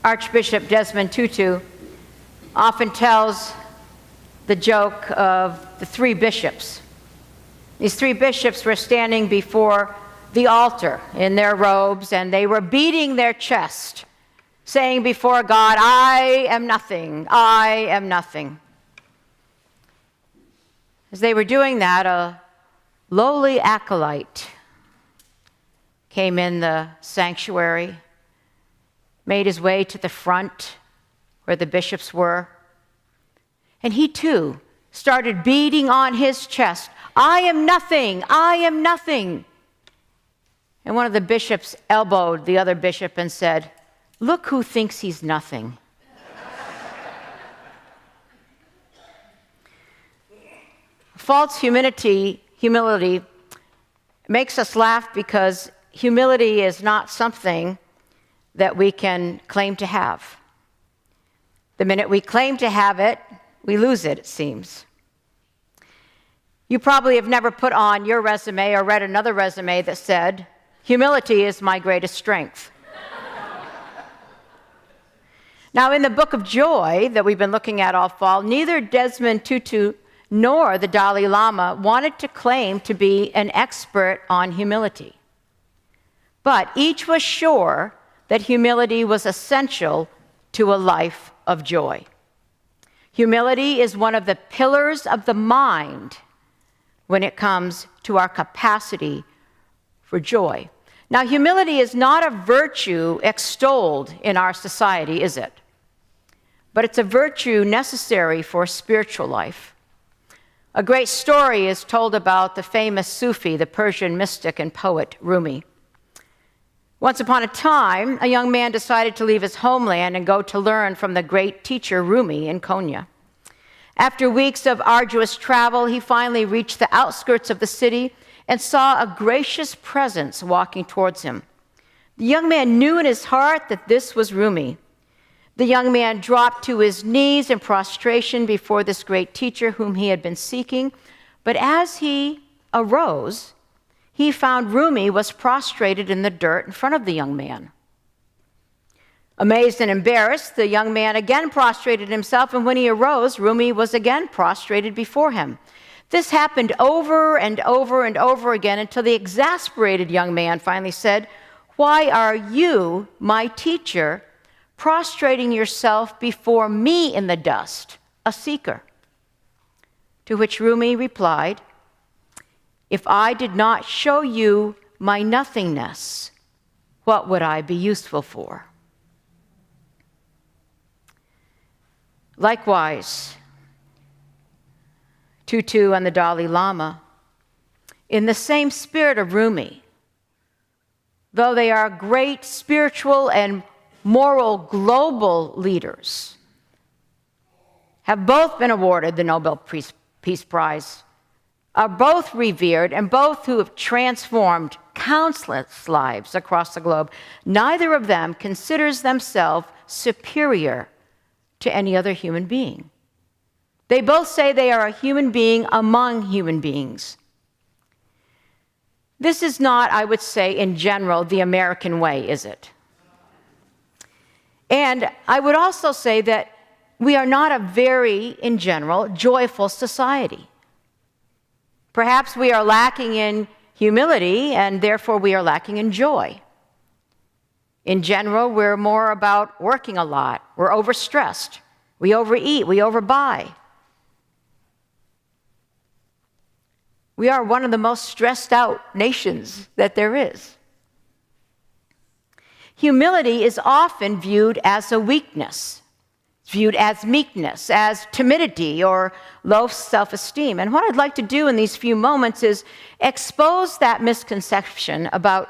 Archbishop Desmond Tutu often tells the joke of the three bishops. These three bishops were standing before the altar in their robes, and they were beating their chest, saying before God, "I am nothing, I am nothing." As they were doing that, a lowly acolyte came in the sanctuary, made his way to the front where the bishops were, and he too started beating on his chest, "I am nothing, I am nothing." And one of the bishops elbowed the other bishop and said, "Look who thinks he's nothing." False humility makes us laugh because humility is not something that we can claim to have. The minute we claim to have it, we lose it, it seems. You probably have never put on your resume or read another resume that said, "Humility is my greatest strength." Now, in the book of Joy that we've been looking at all fall, neither Desmond Tutu nor the Dalai Lama wanted to claim to be an expert on humility. But each was sure that humility was essential to a life of joy. Humility is one of the pillars of the mind when it comes to our capacity for joy. Now, humility is not a virtue extolled in our society, is it? But it's a virtue necessary for spiritual life. A great story is told about the famous Sufi, the Persian mystic and poet Rumi. Once upon a time, a young man decided to leave his homeland and go to learn from the great teacher Rumi in Konya. After weeks of arduous travel, he finally reached the outskirts of the city and saw a gracious presence walking towards him. The young man knew in his heart that this was Rumi. The young man dropped to his knees in prostration before this great teacher whom he had been seeking. But as he arose, he found Rumi was prostrated in the dirt in front of the young man. Amazed and embarrassed, the young man again prostrated himself, and when he arose, Rumi was again prostrated before him. This happened over and over and over again until the exasperated young man finally said, "Why are you, my teacher, prostrating yourself before me in the dust, a seeker?" To which Rumi replied, "If I did not show you my nothingness, what would I be useful for?" Likewise, Tutu and the Dalai Lama, in the same spirit of Rumi, though they are great spiritual and moral global leaders, have both been awarded the Nobel Peace Prize, are both revered, and both who have transformed countless lives across the globe. Neither of them considers themselves superior to any other human being. They both say they are a human being among human beings. This is not, I would say, in general, the American way, is it? And I would also say that we are not a very, in general, joyful society. Perhaps we are lacking in humility, and therefore we are lacking in joy. In general, we're more about working a lot. We're overstressed. We overeat. We overbuy. We are one of the most stressed out nations that there is. Humility is often viewed as a weakness. It's viewed as meekness, as timidity, or low self-esteem. And what I'd like to do in these few moments is expose that misconception about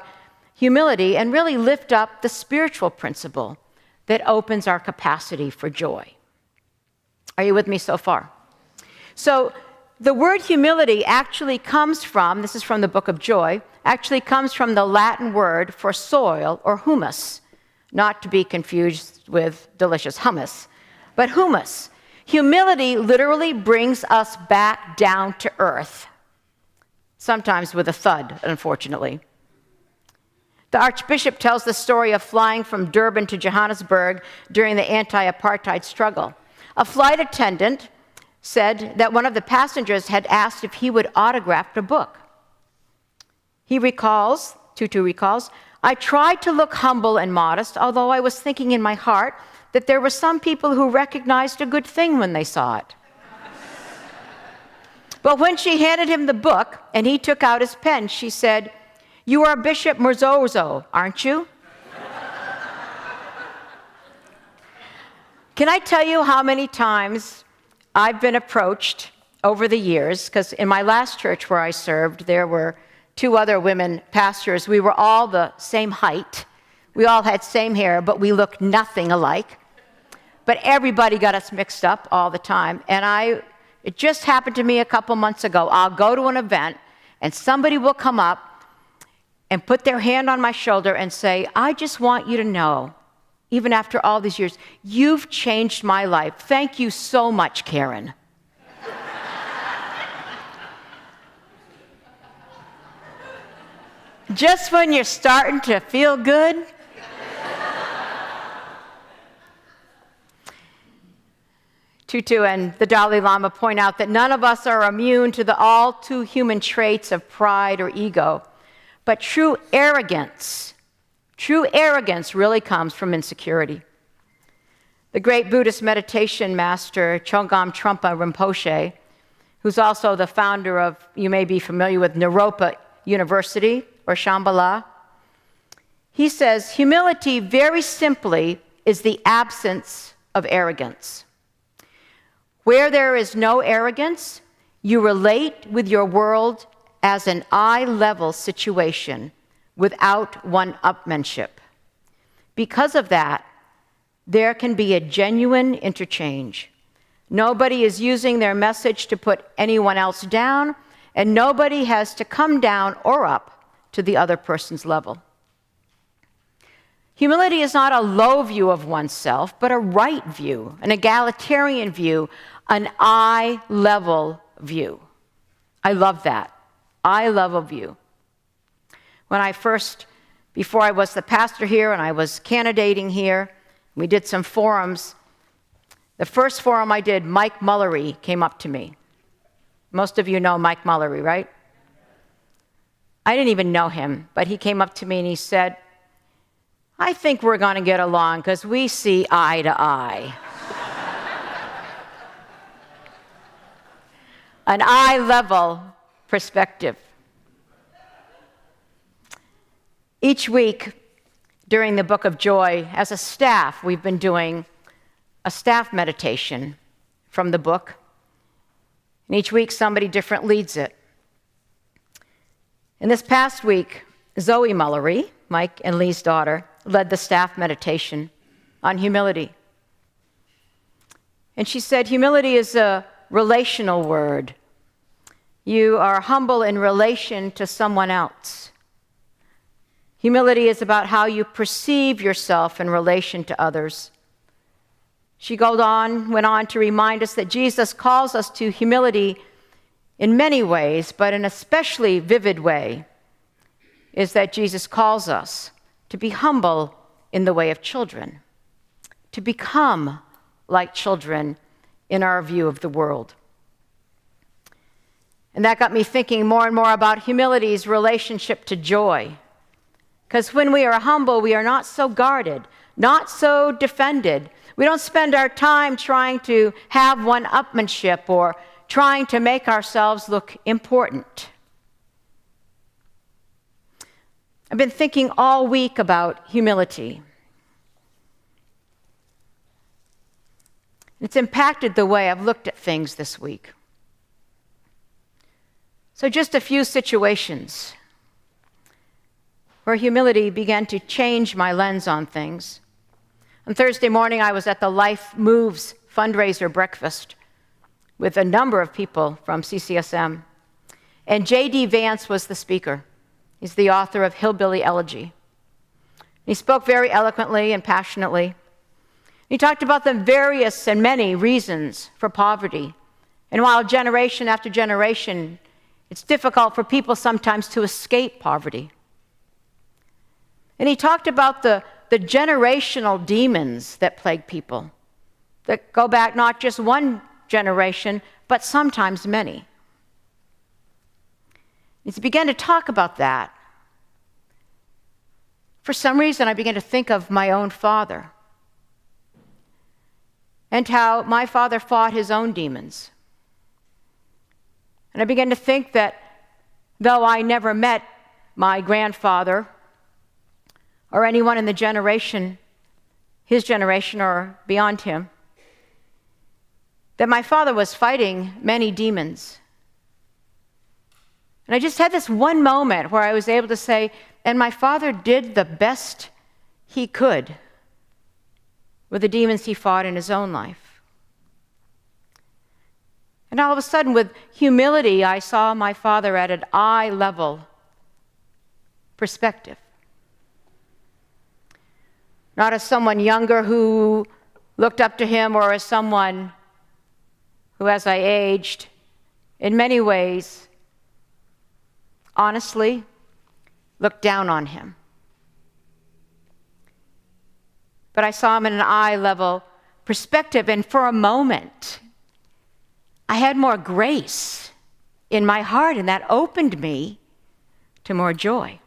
humility and really lift up the spiritual principle that opens our capacity for joy. Are you with me so far? So the word humility actually comes from, this is from the book of Joy, actually comes from the Latin word for soil, or humus, not to be confused with delicious hummus, but humus. Humility literally brings us back down to earth, sometimes with a thud, unfortunately. The Archbishop tells the story of flying from Durban to Johannesburg during the anti-apartheid struggle. A flight attendant said that one of the passengers had asked if he would autograph the book. Tutu recalls, I tried to look humble and modest, although I was thinking in my heart that there were some people who recognized a good thing when they saw it. But when she handed him the book and he took out his pen, she said, "You are Bishop Murzozo, aren't you?" Can I tell you how many times I've been approached over the years? Because in my last church where I served, there were 2 other women pastors. We were all the same height. We all had same hair, but we looked nothing alike. But everybody got us mixed up all the time. And it just happened to me a couple months ago. I'll go to an event, and somebody will come up and put their hand on my shoulder and say, "I just want you to know, even after all these years, you've changed my life. Thank you so much, Karen." Just when you're starting to feel good. Tutu and the Dalai Lama point out that none of us are immune to the all too human traits of pride or ego. But true arrogance really comes from insecurity. The great Buddhist meditation master, Chögyam Trungpa Rinpoche, who's also the founder of, you may be familiar with, Naropa University or Shambhala, he says, humility very simply is the absence of arrogance. Where there is no arrogance, you relate with your world as an eye-level situation without one-upmanship. Because of that, there can be a genuine interchange. Nobody is using their message to put anyone else down, and nobody has to come down or up to the other person's level. Humility is not a low view of oneself, but a right view, an egalitarian view, an eye-level view. I love that. Eye-level view. Before I was the pastor here and I was candidating here, we did some forums. The first forum I did, Mike Mullery came up to me. Most of you know Mike Mullery, right? I didn't even know him, but he came up to me and he said, "I think we're going to get along because we see eye to eye." An eye-level perspective. Each week during the Book of Joy, as a staff, we've been doing a staff meditation from the book. And each week, somebody different leads it. And this past week, Zoe Mullery, Mike and Lee's daughter, led the staff meditation on humility. And she said, humility is a relational word. You are humble in relation to someone else. Humility is about how you perceive yourself in relation to others. She went on to remind us that Jesus calls us to humility in many ways, but an especially vivid way is that Jesus calls us to be humble in the way of children, to become like children in our view of the world. And that got me thinking more and more about humility's relationship to joy. Because when we are humble, we are not so guarded, not so defended. We don't spend our time trying to have one-upmanship or trying to make ourselves look important. I've been thinking all week about humility. It's impacted the way I've looked at things this week. So just a few situations where humility began to change my lens on things. On Thursday morning, I was at the Life Moves fundraiser breakfast with a number of people from CCSM. And J.D. Vance was the speaker. He's the author of Hillbilly Elegy. He spoke very eloquently and passionately. He talked about the various and many reasons for poverty. And while generation after generation, it's difficult for people sometimes to escape poverty. And he talked about the generational demons that plague people, that go back not just one generation, but sometimes many. As he began to talk about that, for some reason I began to think of my own father and how my father fought his own demons. And I began to think that though I never met my grandfather or anyone in the generation, his generation or beyond him, that my father was fighting many demons. And I just had this one moment where I was able to say, and my father did the best he could with the demons he fought in his own life. And all of a sudden, with humility, I saw my father at an eye-level perspective. Not as someone younger who looked up to him, or as someone who, as I aged, in many ways, honestly, looked down on him. But I saw him in an eye-level perspective, and for a moment, I had more grace in my heart, and that opened me to more joy.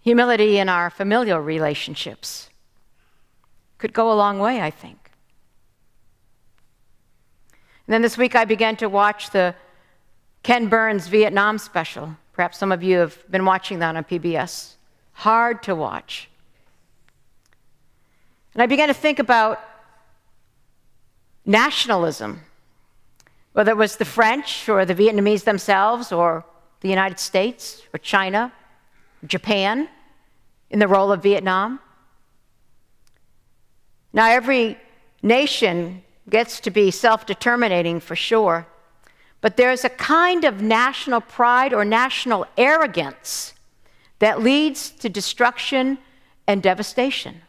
Humility in our familial relationships could go a long way, I think. And then this week I began to watch the Ken Burns Vietnam special. Perhaps some of you have been watching that on PBS. Hard to watch. And I began to think about nationalism, whether it was the French or the Vietnamese themselves or the United States or China, or Japan, in the role of Vietnam. Now, every nation gets to be self-determinating for sure, but there's a kind of national pride or national arrogance that leads to destruction and devastation.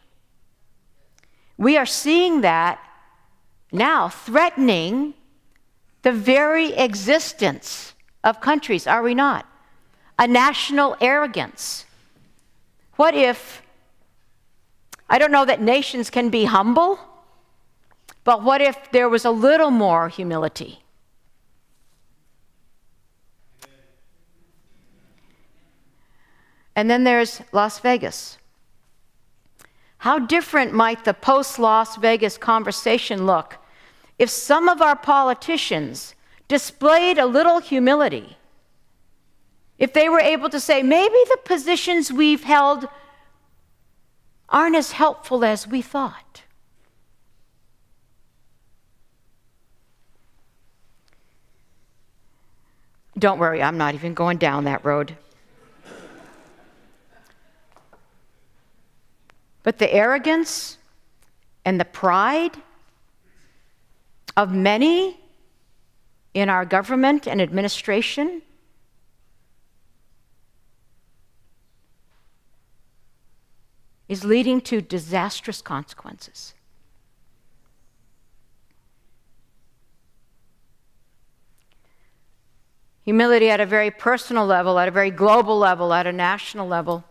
We are seeing that now threatening the very existence of countries, are we not? A national arrogance. What if, I don't know that nations can be humble, but what if there was a little more humility? And then there's Las Vegas. How different might the post-Las Vegas conversation look if some of our politicians displayed a little humility? If they were able to say, maybe the positions we've held aren't as helpful as we thought. Don't worry, I'm not even going down that road. But the arrogance and the pride of many in our government and administration is leading to disastrous consequences. Humility at a very personal level, at a very global level, at a national level.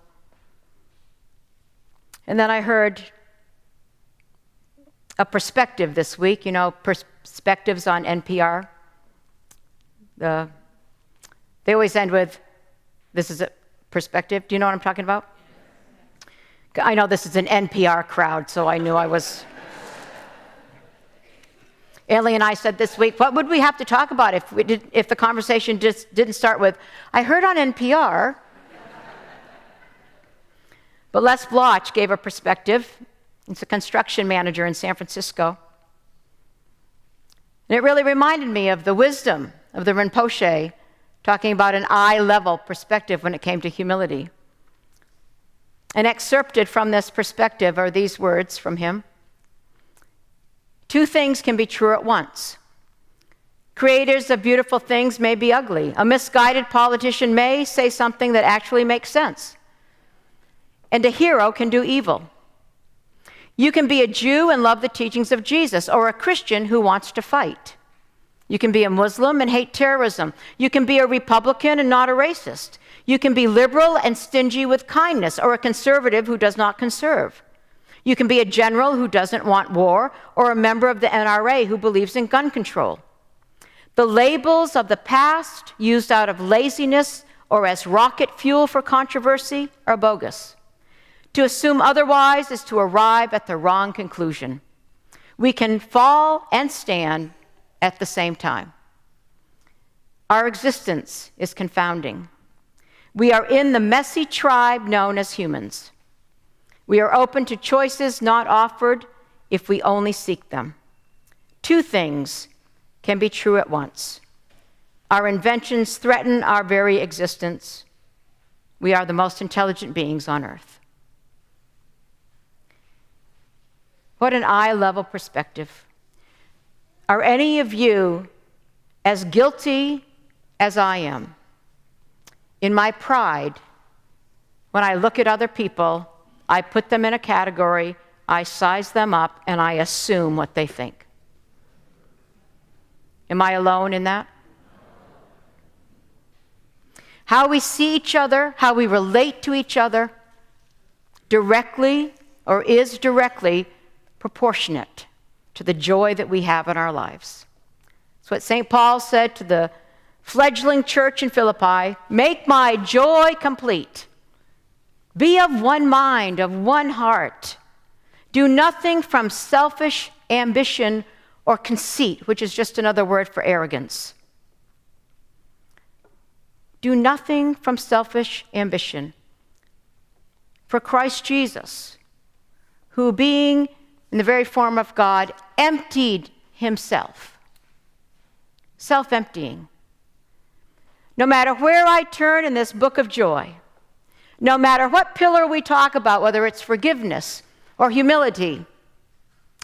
And then I heard a perspective this week, perspectives on NPR. They always end with, this is a perspective. Do you know what I'm talking about? I know this is an NPR crowd, so I knew I was. Ellie and I said this week, what would we have to talk about if the conversation just didn't start with, I heard on NPR. But Les Bloch gave a perspective. He's a construction manager in San Francisco. And it really reminded me of the wisdom of the Rinpoche, talking about an eye-level perspective when it came to humility. And excerpted from this perspective are these words from him. Two things can be true at once. Creators of beautiful things may be ugly. A misguided politician may say something that actually makes sense. And a hero can do evil. You can be a Jew and love the teachings of Jesus, or a Christian who wants to fight. You can be a Muslim and hate terrorism. You can be a Republican and not a racist. You can be liberal and stingy with kindness, or a conservative who does not conserve. You can be a general who doesn't want war, or a member of the NRA who believes in gun control. The labels of the past, used out of laziness or as rocket fuel for controversy, are bogus. To assume otherwise is to arrive at the wrong conclusion. We can fall and stand at the same time. Our existence is confounding. We are in the messy tribe known as humans. We are open to choices not offered if we only seek them. Two things can be true at once. Our inventions threaten our very existence. We are the most intelligent beings on earth. What an eye-level perspective. Are any of you as guilty as I am? In my pride, when I look at other people, I put them in a category, I size them up, and I assume what they think. Am I alone in that? How we see each other, how we relate to each other, directly or is directly proportionate to the joy that we have in our lives. That's what St. Paul said to the fledgling church in Philippi: make my joy complete. Be of one mind, of one heart. Do nothing from selfish ambition or conceit, which is just another word for arrogance. Do nothing from selfish ambition. For Christ Jesus, who being in the very form of God, emptied himself. Self-emptying. No matter where I turn in this book of joy, no matter what pillar we talk about, whether it's forgiveness or humility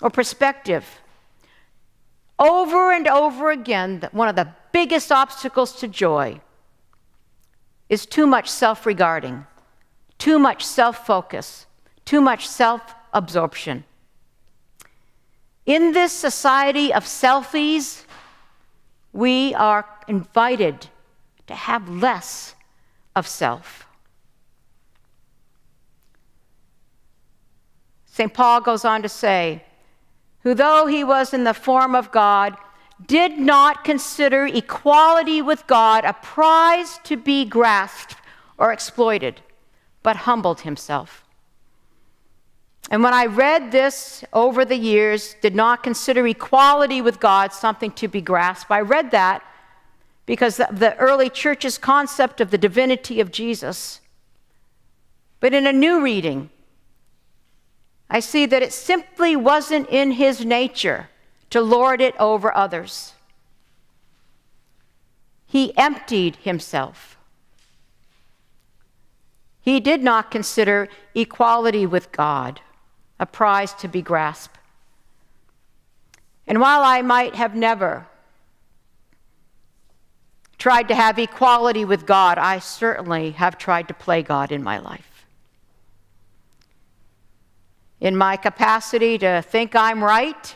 or perspective, over and over again, one of the biggest obstacles to joy is too much self-regarding, too much self-focus, too much self-absorption. In this society of selfies, we are invited to have less of self. St. Paul goes on to say, who though he was in the form of God, did not consider equality with God a prize to be grasped or exploited, but humbled himself. And when I read this over the years, did not consider equality with God something to be grasped, I read that because the early church's concept of the divinity of Jesus. But in a new reading, I see that it simply wasn't in his nature to lord it over others. He emptied himself. He did not consider equality with God a prize to be grasped. And while I might have never tried to have equality with God, I certainly have tried to play God in my life. In my capacity to think I'm right,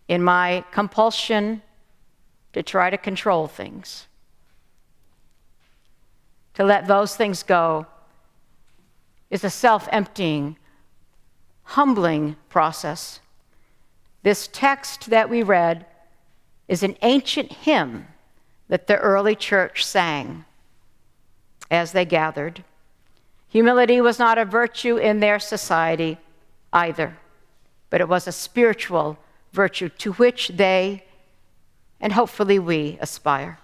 in my compulsion to try to control things, to let those things go, is a self-emptying, humbling process. This text that we read is an ancient hymn that the early church sang as they gathered. Humility was not a virtue in their society either, but it was a spiritual virtue to which they, and hopefully we, aspire.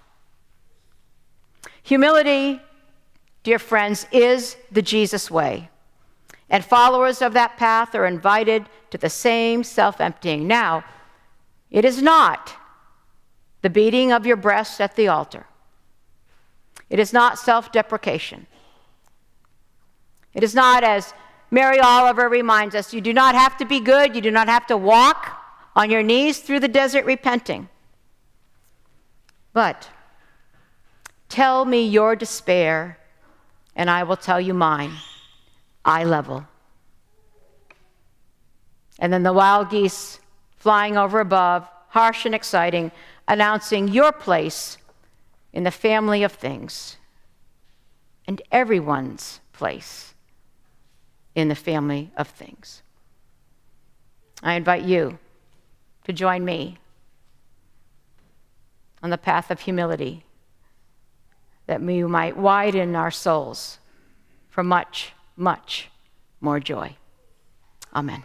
Humility, dear friends, is the Jesus way, and followers of that path are invited to the same self-emptying. Now, it is not the beating of your breast at the altar. It is not self-deprecation. It is not, as Mary Oliver reminds us, you do not have to be good, you do not have to walk on your knees through the desert repenting. But tell me your despair, and I will tell you mine, eye level. And then the wild geese flying over above, harsh and exciting, announcing your place in the family of things and everyone's place in the family of things. I invite you to join me on the path of humility, that we might widen our souls for much, much more joy. Amen.